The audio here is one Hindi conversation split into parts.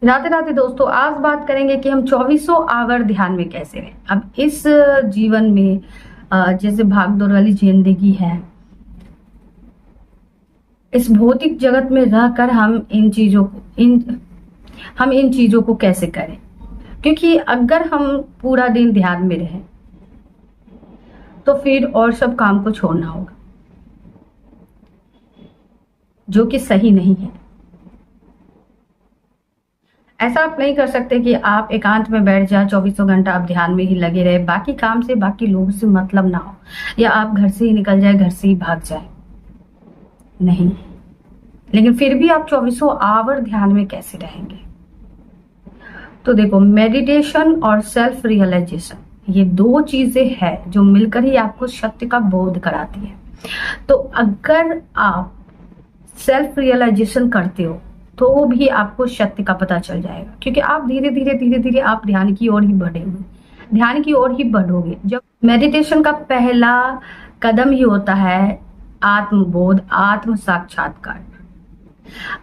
राधे राधे दोस्तों, आज बात करेंगे कि हम चौबीसों आवर ध्यान में कैसे रहें। अब इस जीवन में जैसे भागदौड़ वाली जिंदगी है, इस भौतिक जगत में रहकर हम इन चीजों को कैसे करें। क्योंकि अगर हम पूरा दिन ध्यान में रहें तो फिर और सब काम को छोड़ना होगा, जो कि सही नहीं है। ऐसा आप नहीं कर सकते कि आप एकांत में बैठ जाए, चौबीसों घंटा आप ध्यान में ही लगे रहे, बाकी काम से बाकी लोगों से मतलब ना हो, या आप घर से ही निकल जाए, घर से ही भाग जाए। नहीं, लेकिन फिर भी आप चौबीसों आवर ध्यान में कैसे रहेंगे। तो देखो, मेडिटेशन और सेल्फ रियलाइजेशन, ये दो चीजें हैं जो मिलकर ही आपको सत्य का बोध कराती है। तो अगर आप सेल्फ रियलाइजेशन करते हो तो भी आपको सत्य का पता चल जाएगा, क्योंकि आप धीरे धीरे आप ध्यान की ओर ही बढ़ेंगे, ध्यान की ओर ही बढ़ोगे। जब मेडिटेशन का पहला कदम ही होता है आत्मबोध, आत्म साक्षात्कार।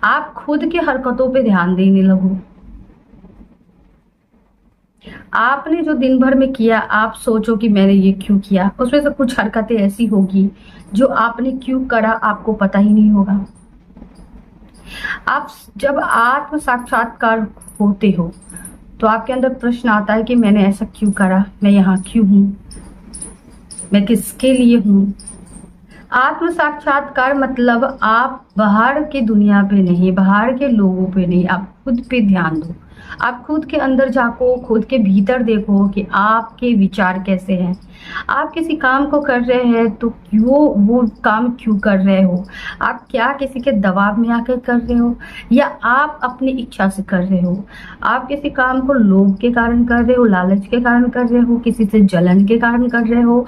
आप खुद की हरकतों पे ध्यान देने लगो। आपने जो दिन भर में किया, आप सोचो कि मैंने ये क्यों किया। उसमें से कुछ हरकतें ऐसी होगी जो आपने क्यों करा, आपको पता ही नहीं होगा। आप जब आत्म साक्षात्कार होते हो तो आपके अंदर प्रश्न आता है कि मैंने ऐसा क्यों करा, मैं यहाँ क्यों हूँ, मैं किसके लिए हूँ। आत्म साक्षात्कार मतलब आप बाहर की दुनिया पे नहीं, बाहर के लोगों पे नहीं, आप खुद पे ध्यान दो। आप खुद के अंदर झांको, खुद के भीतर देखो कि आपके विचार कैसे हैं। आप किसी काम को कर रहे हैं तो क्यों वो काम क्यों कर रहे हो। आप क्या किसी के दबाव में आकर कर रहे हो, या आप अपनी इच्छा से कर रहे हो। आप किसी काम को लोभ के कारण कर रहे हो, लालच के कारण कर रहे हो, किसी से जलन के कारण कर रहे हो,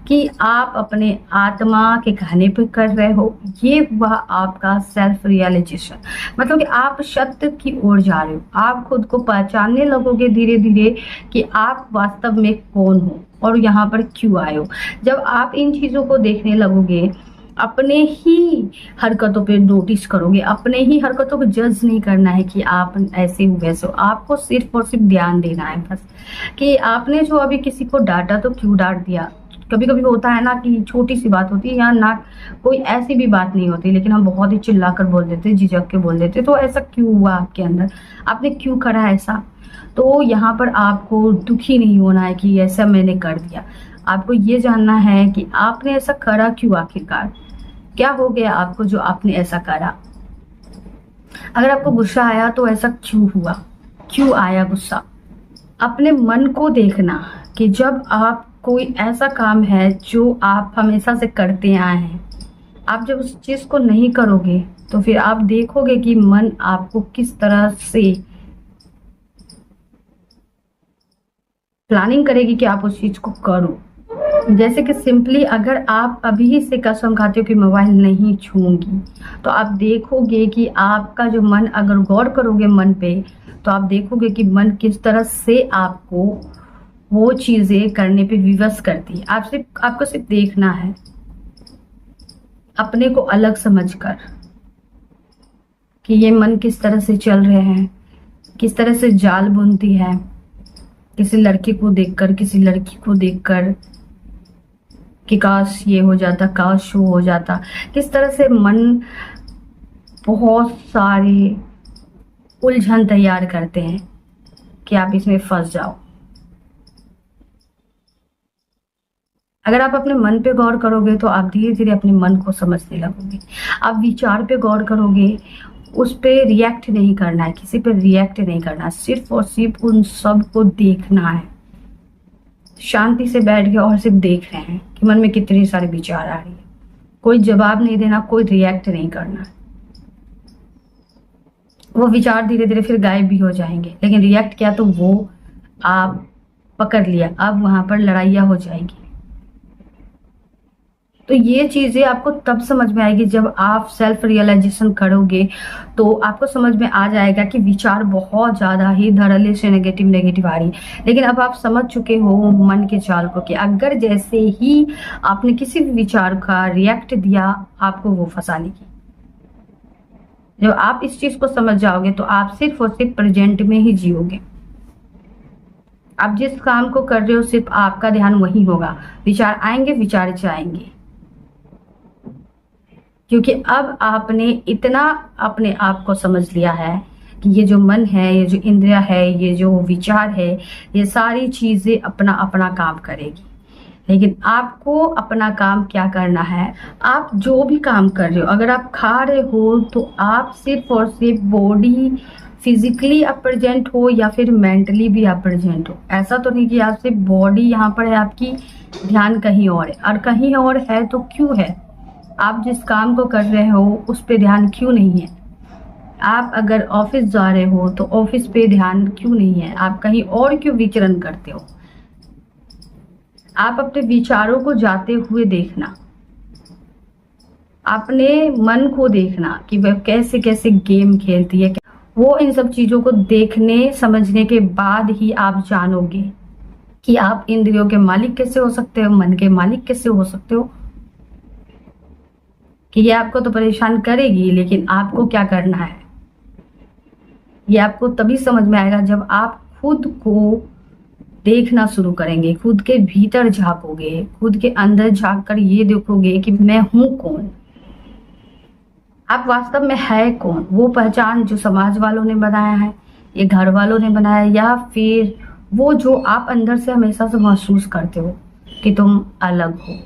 कि आप अपने आत्मा के कहने पे कर रहे हो। ये वह आपका सेल्फ रियलाइजेशन, मतलब कि आप सत्य की ओर जा रहे हो। आप खुद को पहचानने लगोगे धीरे धीरे कि आप वास्तव में कौन हो और यहाँ पर क्यों आए हो। जब आप इन चीजों को देखने लगोगे, अपने ही हरकतों पे नोटिस करोगे, अपने ही हरकतों को जज नहीं करना है कि आप ऐसे हो वैसे हो। आपको सिर्फ और सिर्फ ध्यान देना है बस, कि आपने जो अभी किसी को डांटा तो क्यों डांट दिया। कभी कभी होता है ना कि छोटी सी बात होती है या ना, कोई ऐसी भी बात नहीं होती, लेकिन हम बहुत ही चिल्लाकर बोल देते, झिझक के बोल देते। तो ऐसा क्यों हुआ आपके अंदर, आपने क्यों करा ऐसा। तो यहाँ पर आपको दुखी नहीं होना है कि ऐसा मैंने कर दिया। आपको ये जानना है कि आपने ऐसा करा क्यों, आखिरकार क्या हो गया आपको जो आपने ऐसा करा। अगर आपको गुस्सा आया तो ऐसा क्यों हुआ, क्यों आया गुस्सा। अपने मन को देखना कि जब आप कोई ऐसा काम है जो आप हमेशा से करते आए हैं, आप जब उस चीज को नहीं करोगे तो फिर आप देखोगे कि मन आपको किस तरह से प्लानिंग करेगी कि आप उस चीज को करो। जैसे कि सिंपली अगर आप अभी से कसम खाते हो कि मोबाइल नहीं छूंगी, तो आप देखोगे कि आपका जो मन, अगर गौर करोगे मन पे, तो आप देखोगे कि मन किस तरह से आपको वो चीजें करने पे विवश करती है। आपको सिर्फ देखना है, अपने को अलग समझकर, कि ये मन किस तरह से चल रहे हैं, किस तरह से जाल बुनती है। किसी लड़के को देखकर, किसी लड़की को देखकर कि काश ये हो जाता, काश वो हो जाता। किस तरह से मन बहुत सारे उलझन तैयार करते हैं कि आप इसमें फंस जाओ। अगर आप अपने मन पे गौर करोगे तो आप धीरे धीरे अपने मन को समझने लगोगे। आप विचार पे गौर करोगे, उस पे रिएक्ट नहीं करना है, किसी पे रिएक्ट नहीं करना, सिर्फ और सिर्फ उन सब को देखना है। शांति से बैठ के और सिर्फ देख रहे हैं कि मन में कितनी सारे विचार आ रही है। कोई जवाब नहीं देना, कोई रिएक्ट नहीं करना। वो विचार धीरे धीरे फिर गायब भी हो जाएंगे, लेकिन रिएक्ट किया तो वो आप पकड़ लिया, अब वहां पर लड़ाइयाँ हो जाएगी। तो ये चीजें आपको तब समझ में आएगी जब आप सेल्फ रियलाइजेशन करोगे। तो आपको समझ में आ जाएगा कि विचार बहुत ज्यादा ही धड़ल्ले से नेगेटिव आ रही है, लेकिन अब आप समझ चुके हो मन के चाल को, कि अगर जैसे ही आपने किसी भी विचार का रिएक्ट दिया, आपको वो फंसा लेगी। जब आप इस चीज को समझ जाओगे तो आप सिर्फ और सिर्फ प्रेजेंट में ही जियोगे। आप जिस काम को कर रहे हो सिर्फ आपका ध्यान वही होगा। विचार आएंगे, विचार जाएंगे, क्योंकि अब आपने इतना अपने आप को समझ लिया है कि ये जो मन है, ये जो इंद्रिया है, ये जो विचार है, ये सारी चीजें अपना अपना काम करेगी। लेकिन आपको अपना काम क्या करना है? आप जो भी काम कर रहे हो, अगर आप खा रहे हो तो आप सिर्फ और सिर्फ बॉडी फिजिकली आप प्रेजेंट हो या फिर मेंटली भी आप प्रेजेंट हो। ऐसा तो नहीं कि आप सिर्फ बॉडी यहाँ पर है आपकी, ध्यान कहीं और है। और कहीं और है तो क्यों है? आप जिस काम को कर रहे हो उस पे ध्यान क्यों नहीं है? आप अगर ऑफिस जा रहे हो तो ऑफिस पे ध्यान क्यों नहीं है? आप कहीं और क्यों विचरण करते हो? आप अपने विचारों को जाते हुए देखना, अपने मन को देखना कि वह कैसे कैसे गेम खेलती है। वो इन सब चीजों को देखने समझने के बाद ही आप जानोगे कि आप इंद्रियों के मालिक कैसे हो सकते हो, मन के मालिक कैसे हो सकते हो। कि ये आपको तो परेशान करेगी, लेकिन आपको क्या करना है ये आपको तभी समझ में आएगा जब आप खुद को देखना शुरू करेंगे, खुद के भीतर झांकोगे, खुद के अंदर झांक कर ये देखोगे कि मैं हूं कौन, आप वास्तव में है कौन। वो पहचान जो समाज वालों ने बनाया है, ये घर वालों ने बनाया, या फिर वो जो आप अंदर से हमेशा से महसूस करते हो कि तुम अलग हो।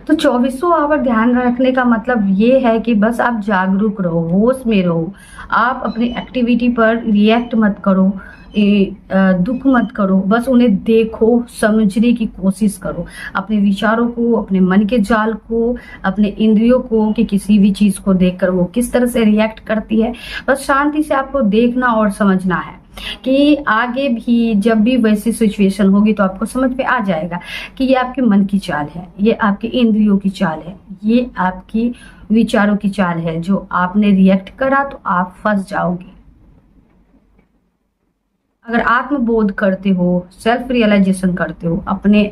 तो 24 आवर ध्यान रखने का मतलब ये है कि बस आप जागरूक रहो, होश में रहो। आप अपनी एक्टिविटी पर रिएक्ट मत करो, दुख मत करो, बस उन्हें देखो, समझने की कोशिश करो। अपने विचारों को, अपने मन के जाल को, अपने इंद्रियों को, कि किसी भी चीज को देखकर वो किस तरह से रिएक्ट करती है, बस शांति से आपको देखना और समझना है। कि आगे भी जब भी वैसी सिचुएशन होगी तो आपको समझ में आ जाएगा कि ये आपके मन की चाल है, ये आपके इंद्रियों की चाल है, ये आपकी विचारों की चाल है। जो आपने रिएक्ट करा तो आप फंस जाओगे। अगर आत्मबोध करते हो, सेल्फ रियलाइजेशन करते हो, अपने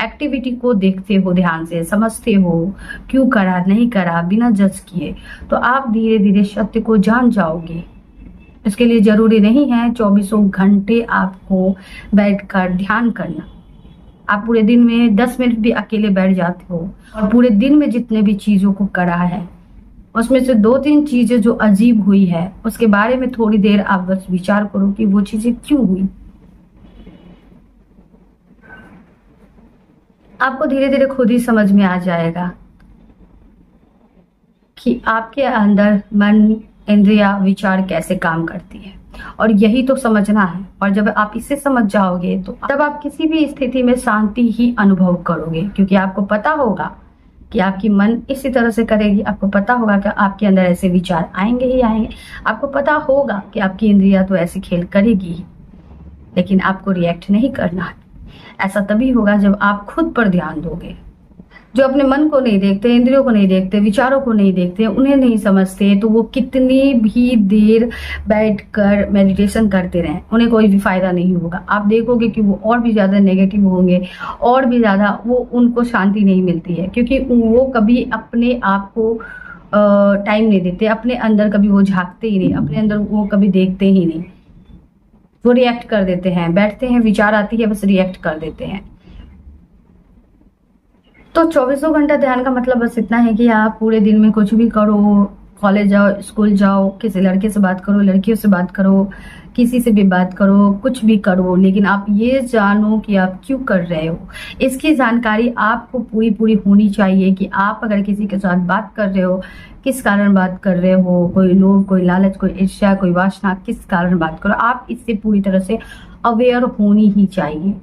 एक्टिविटी को देखते हो, ध्यान से समझते हो, क्यों करा नहीं करा बिना जज किए, तो आप धीरे धीरे सत्य को जान जाओगे। इसके लिए जरूरी नहीं है 24 घंटे आपको बैठकर ध्यान करना। आप पूरे दिन में 10 मिनट भी अकेले बैठ जाते हो और पूरे दिन में जितने भी चीजों को करा है उसमें से 2-3 चीजें जो अजीब हुई है उसके बारे में थोड़ी देर आप बस विचार करो कि वो चीजें क्यों हुई। आपको धीरे धीरे खुद ही समझ में आ जाएगा कि आपके अंदर मन, इंद्रिया, विचार कैसे काम करती है, और यही तो समझना है। और जब आप इसे समझ जाओगे तो तब आप किसी भी स्थिति में शांति ही अनुभव करोगे, क्योंकि आपको पता होगा कि आपकी मन इसी तरह से करेगी। आपको पता होगा कि आपके अंदर ऐसे विचार आएंगे ही आएंगे। आपको पता होगा कि आपकी इंद्रिया तो ऐसे खेल करेगी ही, लेकिन आपको रिएक्ट नहीं करना है। ऐसा तभी होगा जब आप खुद पर ध्यान दोगे। जो अपने मन को नहीं देखते, इंद्रियों को नहीं देखते, विचारों को नहीं देखते, उन्हें नहीं समझते, तो वो कितनी भी देर बैठकर मेडिटेशन करते रहें, उन्हें कोई भी फायदा नहीं होगा। आप देखोगे कि वो और भी ज्यादा नेगेटिव होंगे, और भी ज्यादा वो उनको शांति नहीं मिलती है, क्योंकि वो कभी अपने आप को टाइम नहीं देते, अपने अंदर कभी वो झांकते ही नहीं, अपने अंदर वो कभी देखते ही नहीं। वो रिएक्ट कर देते हैं, बैठते हैं, विचार आती है, बस रिएक्ट कर देते हैं। तो 24 घंटा ध्यान का मतलब बस इतना है कि आप पूरे दिन में कुछ भी करो, कॉलेज जाओ, स्कूल जाओ, किसी लड़के से बात करो, लड़कियों से बात करो, किसी से भी बात करो, कुछ भी करो, लेकिन आप ये जानो कि आप क्यों कर रहे हो। इसकी जानकारी आपको पूरी पूरी होनी चाहिए कि आप अगर किसी के साथ बात कर रहे हो, किस कारण बात कर रहे हो, कोई लोभ, कोई लालच, कोई ईर्ष्या, कोई वासना, किस कारण बात करो, आप इससे पूरी तरह से अवेयर होनी ही चाहिए।